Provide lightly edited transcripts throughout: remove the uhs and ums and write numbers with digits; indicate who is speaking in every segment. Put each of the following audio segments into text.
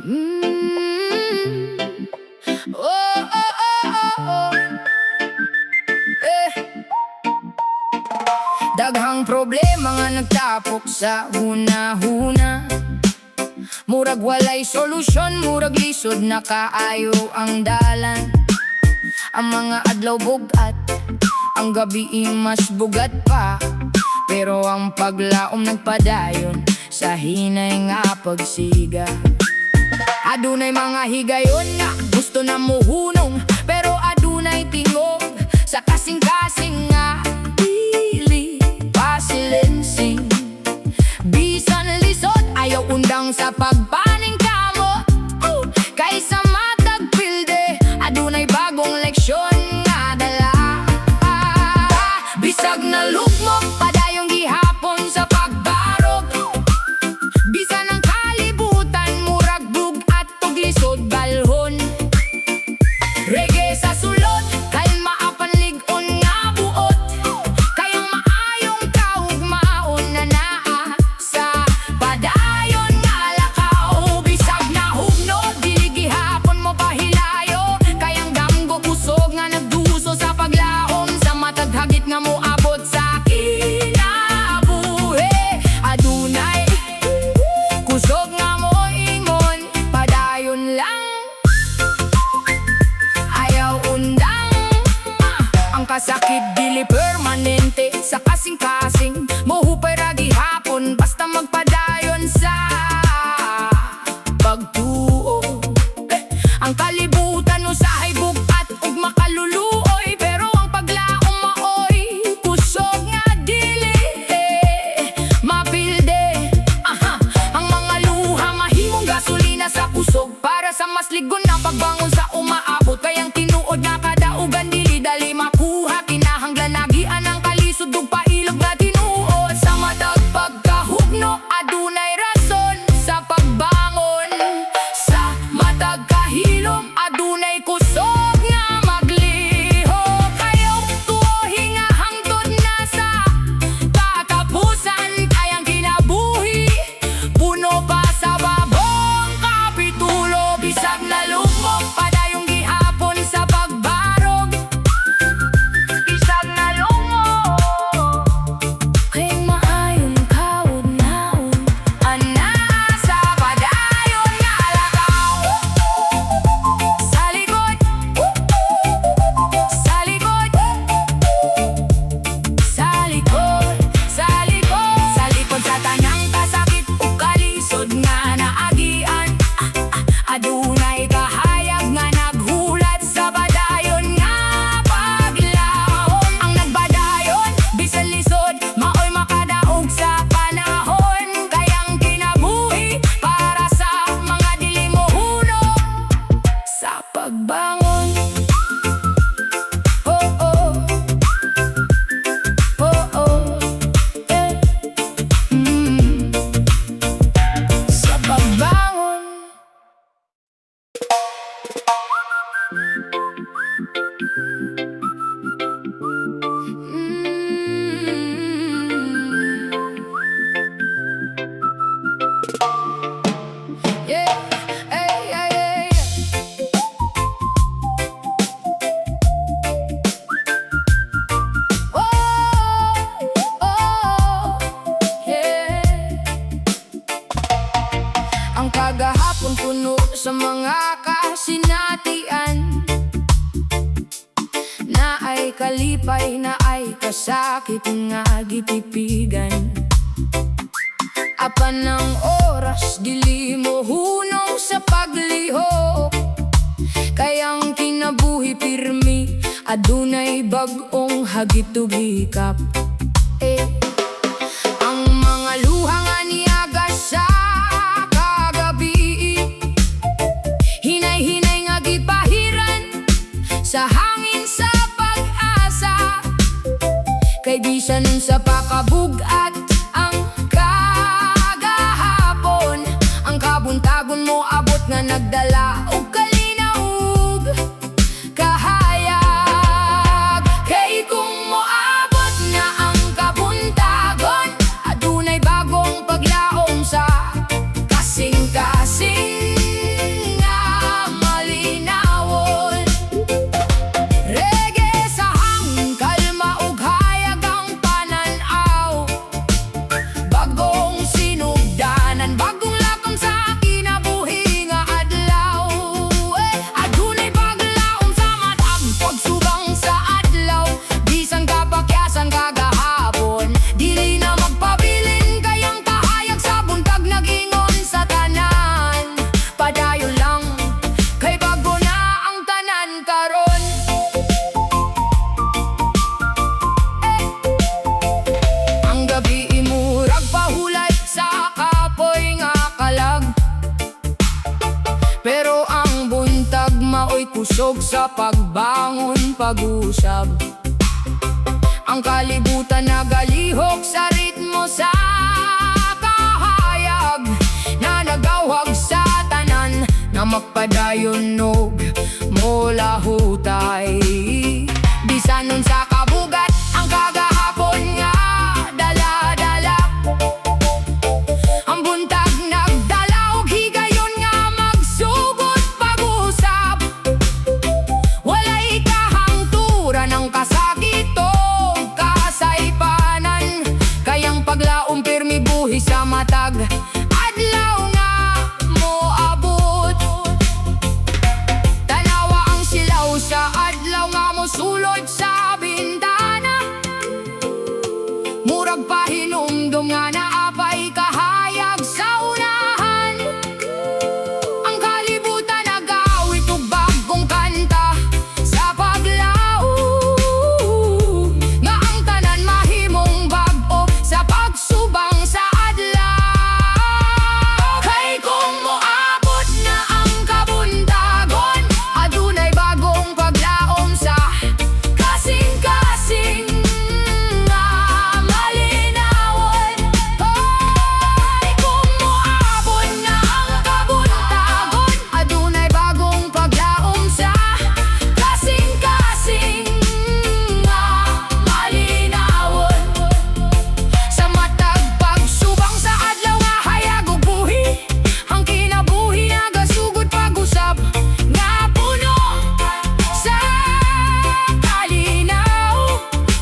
Speaker 1: Mm. Oh, oh, oh, oh, oh. Daghang problema nga nagtapok sa huna-huna. Murag walay solusyon, murag lisod na kaayo ang dalan. Ang mga adlaw bugat, ang gabi mas bugat pa. Pero ang paglaom nagpadayon sa hinay nga pagsiga. Adunay mga higayon nga gusto na muhunong, pero adunay tingog sa kasing-kasing nga dili pa silensing. Bisan lisod ayaw undang sa pagpaning kamo. Kaysa matag pilde, adunay bagong leksyon nga dala. Bisag na lugmok padayong gihapon sa pagbarog. Bisan ang kalibutan murag bugat ug lisod balhon. Reggae sa sulod, kalma apan lig-on nga buot. Kayang maayong kaugmaon na naa sa padayon nga lakaw. Bisag na hugnod, dili gihapon mo pahilayo. Kayang damgo kusog nga nagduso sa paglaom. Sa matag hagit nga moabot sa kinabuhi. Adunay kusog nga moingon, padayon lang ayaw undang. Ang kasakit dili permanente sa kasing-kasing. Mohupay ra gihapon basta magpadayon sa pagtuo. Ang kalibutan usahay bugat ug makaluluoy, pero ang paglaom maoy kusog nga dili mapilde. Ang mga luha mahimong gasolina sa kusog para sa mas ligon na pagbangon sa umaabot. Kayang tinuod nga kadaugan dili dali makuha. Kinahanglan nagian ang kalisod ug pailog nga tinuod. Sa matag pagkahugno adunay rason sa pagbangon. Sa matag kahilom adunay kusog nga magliho. Kayaw tuohi nga hangtod na sa katapusan. Kayang kinabuhi puno pa sa babong kapitulo. Bisag na lugmok padayong gihapon sa pagbarog. Bisag na lungog, kayang maayong kaugnaon ana sa padayon nga lakaw. Sa likod, sa likod, sa likod, sa likod, sa likod sa tanang kasakit ug kalisod nga naagian. Adunay kahayag nga naghulat sa padayon nga paglaom. Ang nagbadayon bisan lisod maoy makadaog sa panahon. Kayang kinabuhi para sa mga dili mohunong sa pagbangon. Oh oh, oh oh, sa pagbangon. Yeah, hey, yeah, yeah, yeah. Oh, oh, yeah. Ang kagahapon puno sa mga kasinatian. Na ay kalipay, na ay kasakit nga gipipigan. Apan ng oras dili mo hunong sa pagliho. Kayang kinabuhi pirmi adunay bag-ong hagit ug hikap. Ang mga luha nga niaga sa kagabi, hinay-hinay nga gipahiran sa hangin sa pag-asa. Kay bisan sa pakabugat ang kagahapon, ang kabuntagon mo abot nga nagdala og kalinaw ug kahayag. Kay kung moabot na ang kabuntagon adunay bagong paglaom sa kusog sa pagbangon, pag-usab. Ang kalibutan nagalihok sa ritmo sa kahayag, na nagawag sa tanan na magpadayon og mula hutay. Bisan nun sa kabugat ang kagahapon nga dala-dala, ang buntag nagdala og higayon nga magsugod pag-usap. Walay kahangturan ang kasakit o kasaypanan, kayang paglaom pirmi buhi sa matag. Adlaw nga moabot, tanawa ang silaw sa adlaw nga mosulod sa bintana. Murag pahinumdum nga naapay kahayag sa unahan. Ang kalibutan nagawit og bag-ong kanta sa paglaom, nga ang tanan mahimong bag-o sa pagsubang sa adlaw. Kay kung moabot na ang kabuntagon, adunay bagong paglaom sa kasing-kasing nga malinawon. Kay kung moabot na ang kabuntagon, adunay bagong paglaom sa kasing-kasing nga malinawon. Sa matag pagsubang sa adlaw nga hayag ug buhi, ang kinabuhi nagasugod pag-usab, nga puno sa kalinaw.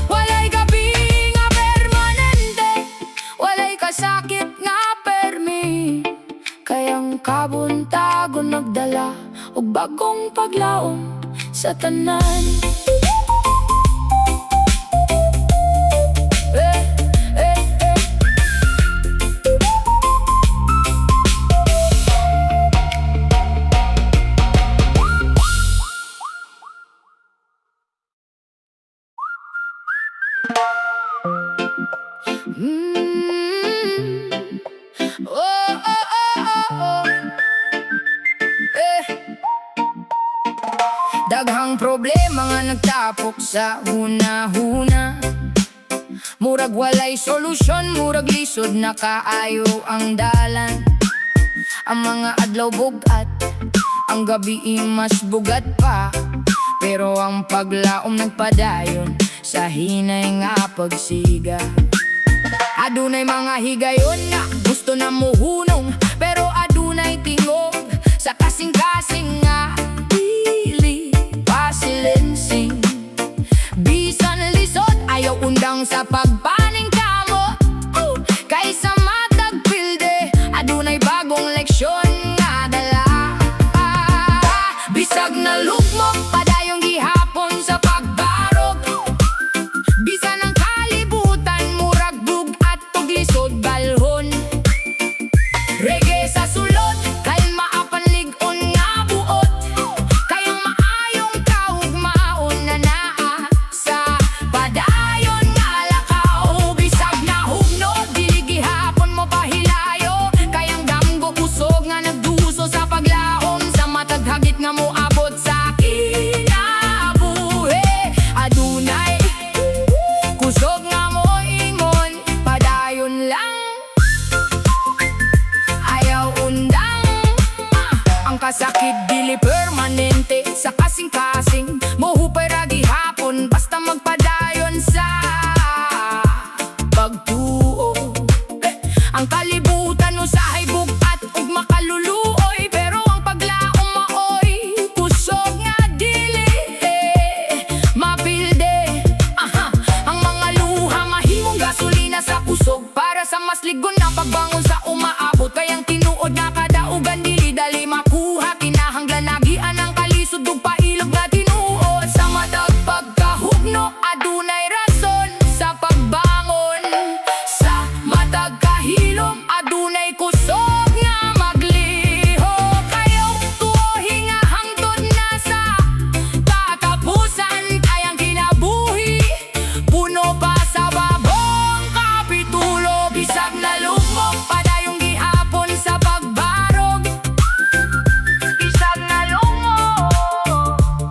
Speaker 1: Walay gabi nga permanente, walay kasakit nga permi, kayang kabuntagon nagdala og bagong paglaom sa tanan. Eh, eh, eh. Oh, oh, oh, oh, oh. Eh. Daghang problema nga nagtapok sa huna-huna, murag walay solusyon, murag lisod na kaayo ang dalan. Ang mga adlaw bugat, ang gabi mas bugat pa, pero ang paglaom nagpadayon sa hinay nga pagsiga. Adunay mga higayon na gusto na muhunong, pero adunay tingog sa kasing-kasing nga dili pasilensing. Bisan lisod ayaw undang sa pagpaning kamo, kaysa matag pilde adunay bagong leksyon nga dala. Bisag na lugmok padayong gihapon sa pagbarog, bisan ang kalibutan murag bugat ug lisod balhon. Reggae sa sulod, kalma apanlig-on nga buot, kayang maayong kaugmaon na naa sa padayon nga lakaw. Bisag na hugnod, dili gihapon mo pahilayo, kayang damgo kusog nga nagduso sa paglaom sa matag hagit nga moabot sa kinabuhi. Adunay kusog nga moingon, padayon lang ayaw undang. Ang kasakit dili permanente, sa kasing-kasing mohupay ra gihapon, basta magpadayon sa pagtuo. Ang kalibutan usahay bugat ug makaluluoy, pero ang paglaom maoy kusog nga dili mapilde. Ang mga luha mahimong gasolina sa kusog, para sa mas ligon na pagbangon sa umaabot, kayang tinuod na kadaugan dili dali makuha. Kinahanglan nagian ang kalisod ug pailog na tinuod sa matag pagkahugno. Adunay rason sa pagbangon sa matag kahilom, adunay kusog nga magliho, kayong tuohi nga hangtod na sa katapusan. Kayang kinabuhi puno pa sa babong kapitulo, bisag na lugmok padayong gihapon sa pagbarog. Bisag na lugmok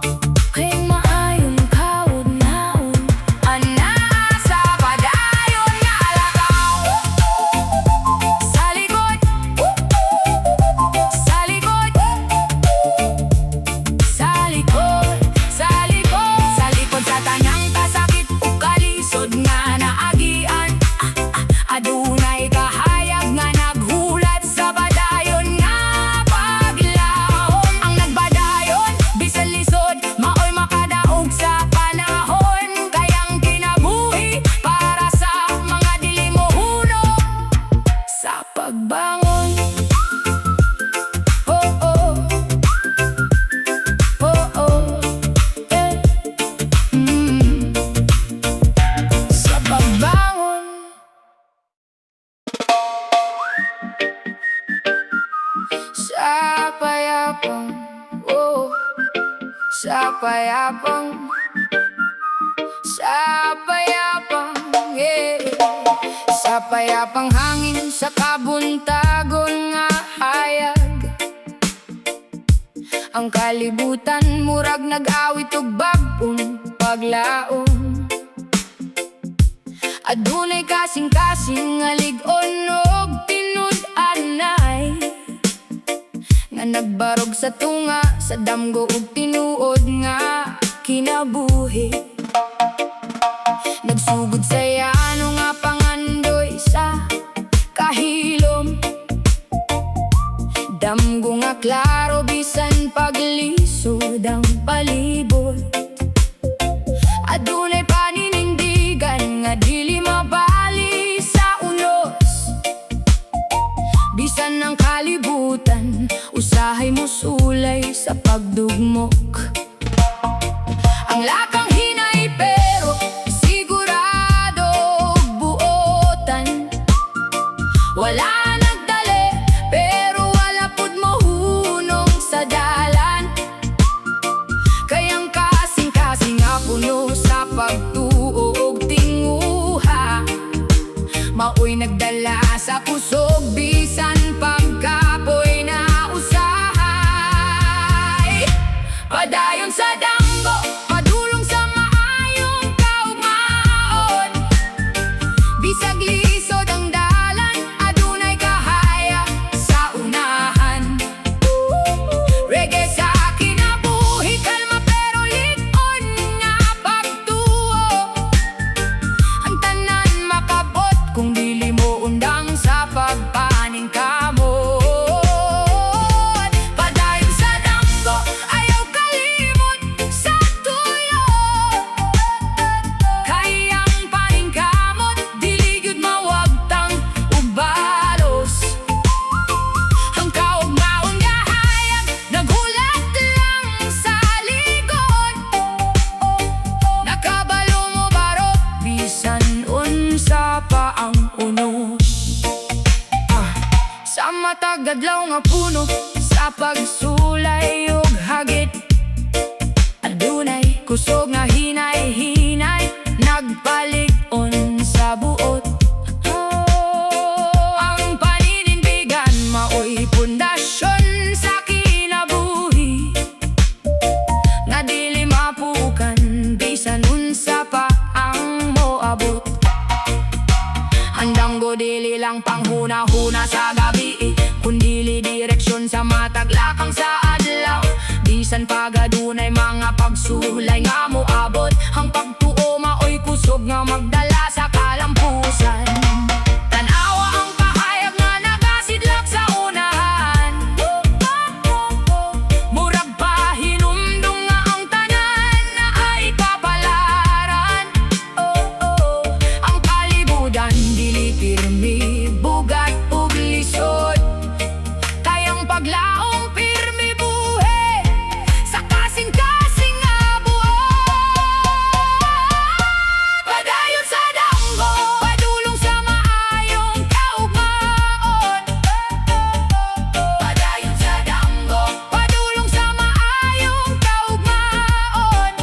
Speaker 1: pagbangon. Oh, oh, oh, oh, yeah. Sa pagbangon. Sa payapang, oh, sa payapang, sa payapang, yeah. Sa payapang hangin, sa kabuntagon nga hayag. Ang kalibutan murag nag-awit og bag-ong paglaom. Adunay kasing-kasing nga lig-on og tinud-anay, nga nagbarog sa tunga, sa damgo ug tinuod nga kinabuhi. Nagsugod saya ano nga pangandoy sa kahilom. Damgo nga klaro bisan paglisod ang palibot. Adunay paninindigan nga dili mabali sa unos. Bisan ang kalibutan, usahay mo sulay sa pagdugmok. Ang lakang hinay pero sigurado buotan. Wala nagdali pero wala pud mohunong sa dalan. Kayang kasing-kasing nga puno sa pagtuo og tinguha. Maoy nagdala sa kusog bisan pagkapoy na usahay. Padayon sa damgo, padulong sa maayong kaugmaon. Bisag lisod ang dalan, adunay kahaya sa unahan. Reggae sa kinabuhi, kalma pero lig-on nga pagtuo. Ang tanan makabot kung dili mo undang sa pagpaning kamot. Padayon sa damgo, ayaw kalimot sa tuyo. Kayang paning kamot, dili gyud mawagtang ug balos. Ang kaugmaon nga hayag, naghulat lang sa ligon. Nakabalo mo barok, bisan unsa pa ang uno. Sa matag adlaw nga puno, sa pagsulay ug hagit. Adunay kusog nga hinay-hinay, nagpalig-on sa buot. Ang paninindigan maoy pundasyon sa kinabuhi, nga dili mapukan bisan unsa pa ang moabot. Handang go dili lang panghuna-huna sa gabi, kundili direksyon sa mataglakang sa adlaw. Bisan pagadunay mga pagsulay nga moabot, ang pagtuo maoy kusog nga magdala sa kalampusan. Tanawa ang kahayag nga nagasidlak sa unahan. Murag pa hinumdum nga ang tanan na ay kapalaran. Ang kalibutan dili pirmi, bugat ug lisod. Kayang paglaong pirmi buhi sa kasing-kasing nga buot. Padayon sa damgo, padulong sa maayong kaugmaon. Padayon sa damgo, padulong sa maayong kaugmaon.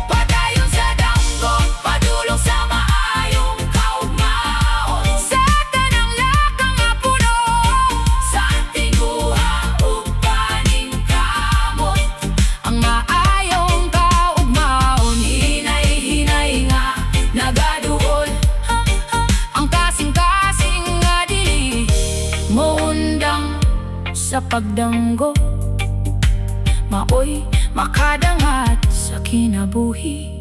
Speaker 1: Padayon sa damgo, padulong sa maayong kaugmaon. Sa tanang lakang nga puno, sa tinguha ug paning kamot. Ang maayong kaugmaon, hinay-hinay nga nagaduol. Ang kasing-kasing nga dili moundang sa pagdanggo, maoy makadangat sa kinabuhi,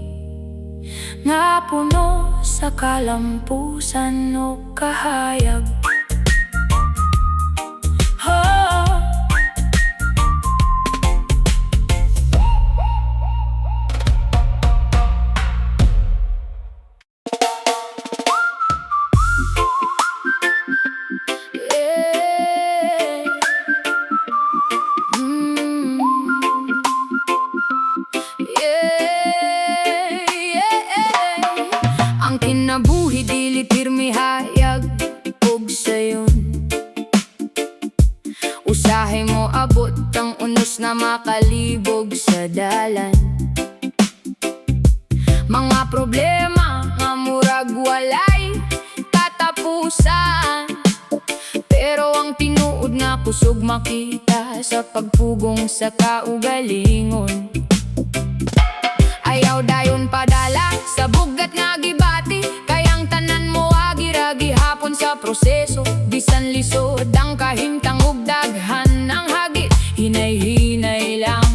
Speaker 1: nga puno sa kalampusan o kahayag. na makalibog sa dalan. Mga problema nga murag walay katapusan, pero ang tinuod nga kusog makita sa pagpugong sa kaugalingon. Ayaw dayon padala sa bugat nga gibati, kayang tanan mo agi-ragi hapon sa proseso. Bisan lisod ang kahimtang ug daghan ang hagit, hinay-hinay lang.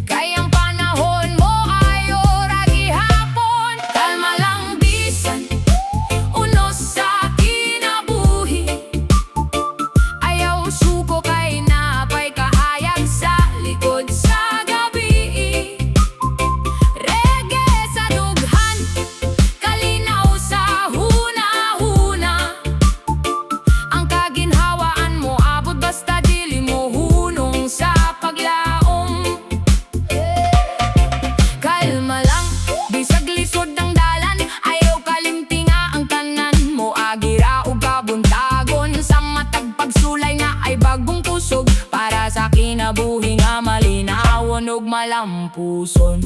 Speaker 1: Kayang panahon mo ayo ragi hapon, kalma lang bisan unos sa kinabuhi. Ayaw suko kay napay kahayag sa likod sa gabi. Reggae sa dughan, kalinaw sa huna-huna. Ang kaginhawaan mo abot basta dili mo hunong sa paglaom. Kalma lang, bisag lisod ang dalan, ayaw kalimtinga ang tanan mo agira ug kabuntagon. Sa matag pagsulay nga ay bagong kusog, para sa kinabuhi nga malinawon ug malampuson.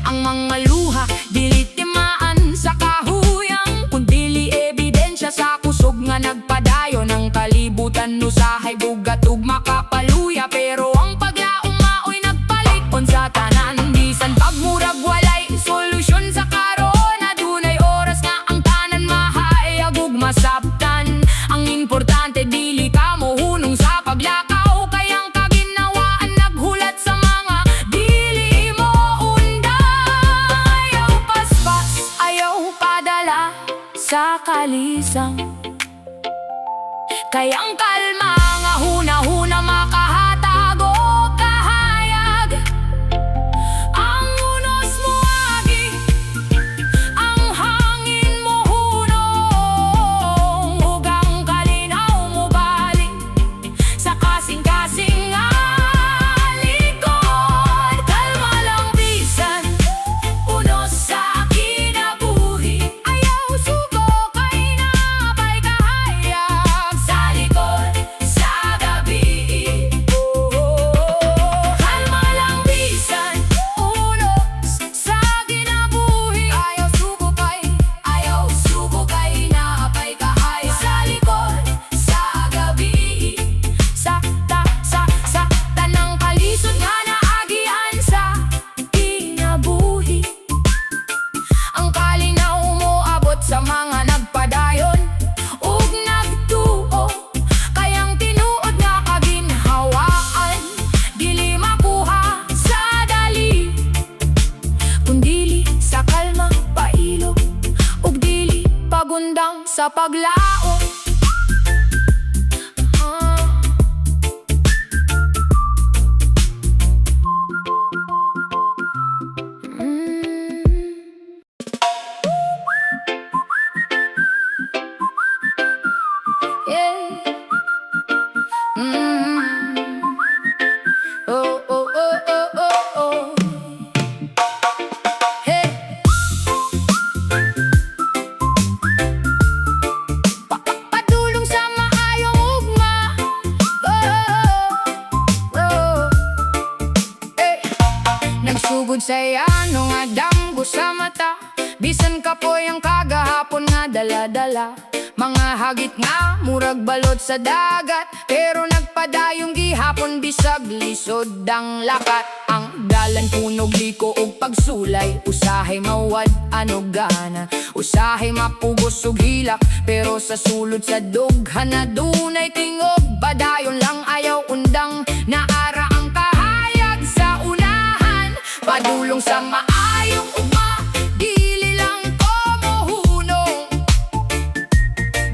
Speaker 1: Ang mga luha dili timaan sa kahuyang, kun dili ebidensya sa kusog nga nagpadayon. Ang kalibutan usahay bugat ug makapaluya, pero ang paglaom maoy nagpalikon sa tanan. Bisan pagmurag walay solusyon sa karon, adunay oras nga ang tanan mahayag ug masabtan. Ang importante dili ka mohunong sa paglakaw, kayang kaginawaan naghulat sa mga dili mo undan. Ayaw paspas, ayaw padala sa kalisang, kayang kalma nga huna-huna makahatag o kahayag. Ang unos mo agi, ang hangin mo hunong, ug ang kalinaw mo balik sa kasing-kasing nga likod. Kalma lang bisan unos sa kinabuhi. Ayaw suko kay napay kahayag sa likod sa gabi. Kalma lang bisan unos sa kinabuhi. Ayaw suko kay napay kahayag sa likod sa gabi. Sa tanang kalisod nga naagian sa kinabuhi. Ang kalinaw mo abot sa mga nagpadayon ug nagtuo, kayang tinuod nga kaginhawaan dili makuha sa dali, kun dili sa kalma pailog ug dili pagundang sa paglaom. Oh, oh, oh, oh, oh, oh. Hey. Padulong sa maayong ugma. Oh, oh. Hey. Nagsugod sa iyano nga damgo sa mata, bisan kapoy ang kagahapon nga dala-dala. Mga hagit nga murag balot sa dagat, pero nagpadayong gihapon bisag lisod ang lakat. Ang dalan punog liko ug pagsulay, usahay mawad ano gana, usahay mapugos ug hilak, pero sa sulod sa dughan na dunay tingog. Padayon lang ayaw undang, naara ang kahayag sa unahan. Padulong sa maayong ugma, dili lang ko mohunong.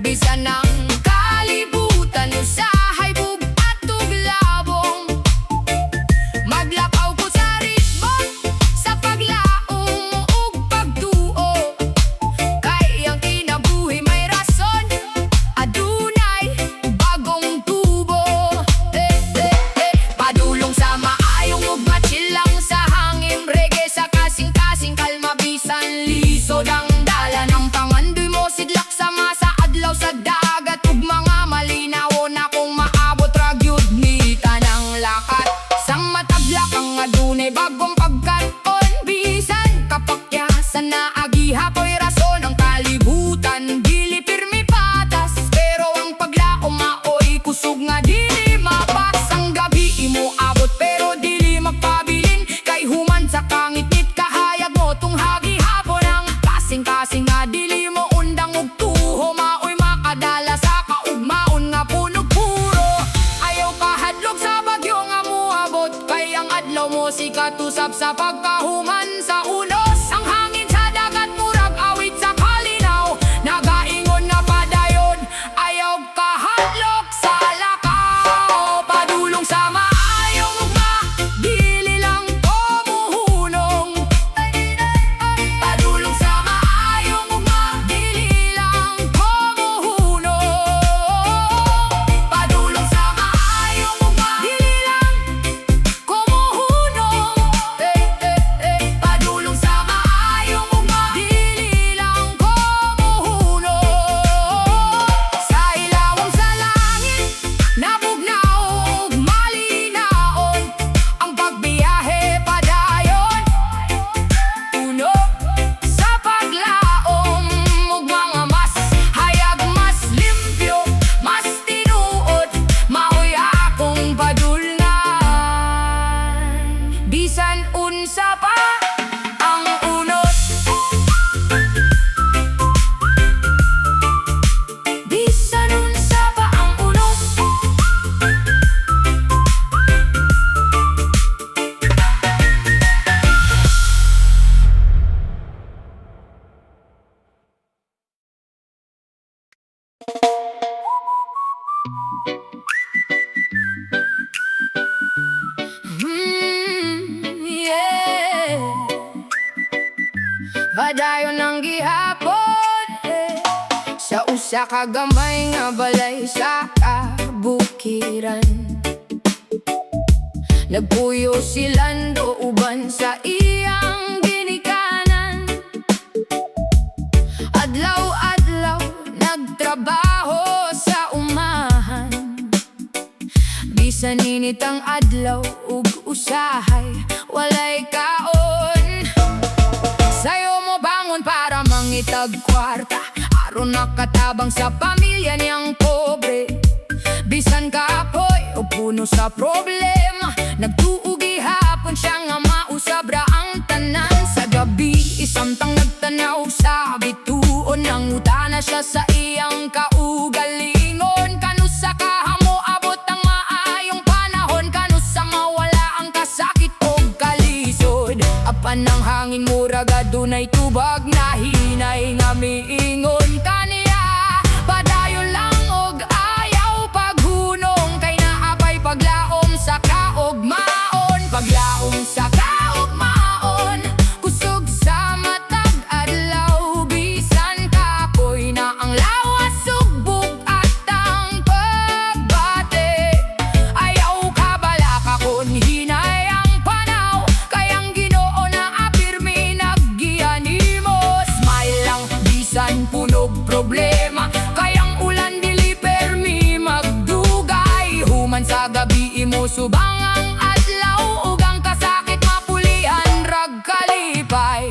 Speaker 1: Bisan ang kalibutan usahay bugat ug labong, maglakaw ko sa ritmon sa paglaom ug pagtuo. Kay ang kinabuhi may rason, adunay bagong tubo. Padulong sa maayong ug machill lang sa hangin. Reggae sa kasing-kasing kalma katusap sa pagkahuman sa unos. Ang hangin sa dagat murag awit sa kalinaw, nagaingon na padayon, ayaw kahadlok sa lakaw. Padulong sa maayong ugma, dili lang ko muhunong. Padulong sa maayong ugma, dili lang ko muhunong. Padulong sa maayong ugma, dili lang ko muhunong. Padulong sa maayong ugma, dili lang ko muhunong. Sa ilawom sa langit, nabugnaw ug malinaon ang pagbiyahe padayon. Puno sa paglaom ug mga mas hayag, mas limpyo, mas tinuod, maoy akong padulngan. Bisan unsa pa ang unos, bisan unsa pa ang unos. Yeah. Padayon ang gihapon, sa usa ka gamay nga balay sa kabukiran. Nagpuyo silando uban sa iyang ginikanan. Adlaw-adlaw nagtrabaho sa umahan, bisan init ang adlaw ug usahay walay kaon. Sayo mo bangon para mangitag kwarta, aron nakatabang sa pamilya niyang pobre. Bisan kapoy o puno sa problema, nagtuugi hapon siya nga mausabra ang tanan. Sa gabi isamtang nagtanaw sa bituon, nangutana siya sa iyang kaugalingon. Kanusa kahamo abot ang maayong panahon, kanusa mawala ang kasakit o kalisod. Apan ng hangin murag adunay tubag na hinay nga miingon kaniya. Padayon lang og ayaw paghunong, kay naapay paglaom sa kaugmaon. Paglaom sa kaugmaon, kusog sa matag adlaw. Bisan kapoy na ang lawas, sugbog at ang pagbate. Ayaw kabalaka kun hinay ang panaw, kayang Ginoo na apirmi naggianimo. Smile lang bisan punog problema, kayang ulan dili permi magdugay. Human sa gabi imo subang ang adlaw, ug ang kasakit mapulian rag kalipay.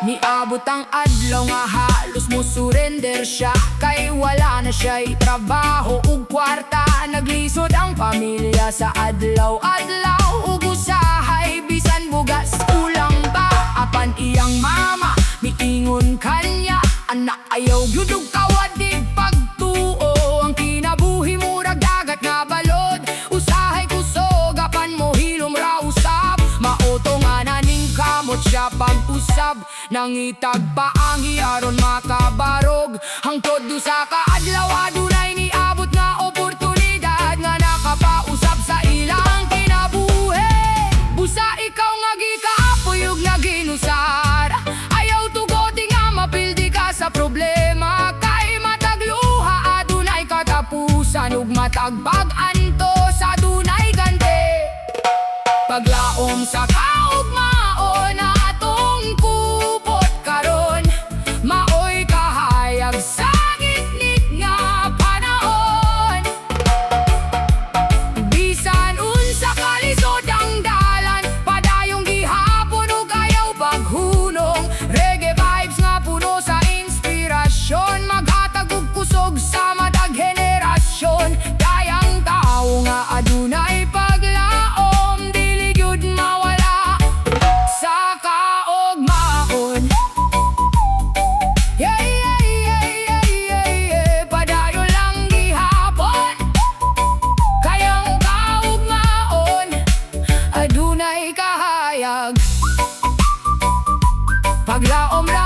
Speaker 1: Niabot ang adlaw nga halos mo surrender siya, kay wala na siya'y trabaho ug kwarta. Naglisod ang pamilya sa adlaw-adlaw ug usahay, bisan bugas ulang pa. Apan iyang mama miingon kanya, anak ayaw gyud og kawadig pagtuo. Ang kinabuhi murag dagat nga balod, usahay kusog apan mo hilom ra usab. Maoto nga naning kamot siya pag-usab, nangitag paangi aron makabarog. Hangtod dusa ka adlaw adunay niabot nga oportunidad, nga nakapausab sa ilang kinabuhi. Busa ikaw nga gikaapoy ug naginusar, ayaw tugoti nga mapildi ka sa problema. Kay matag luha adunay katapusan, ug matag pag-antos adunay gante. Paglaom sa kaugmaon na atong kupot karon, maoy kahayag sa gitnit nga panahon. Bisan unsa kalisod ang dalan, padayong gihapon ug ayaw paghunong. Reggae vibes nga puno sa inspirasyon, maghatag og kusog sa matag henerasyon. Kayang tao nga adunay paglaom, dili gyud mawala sa kaugmaon. maglaom ra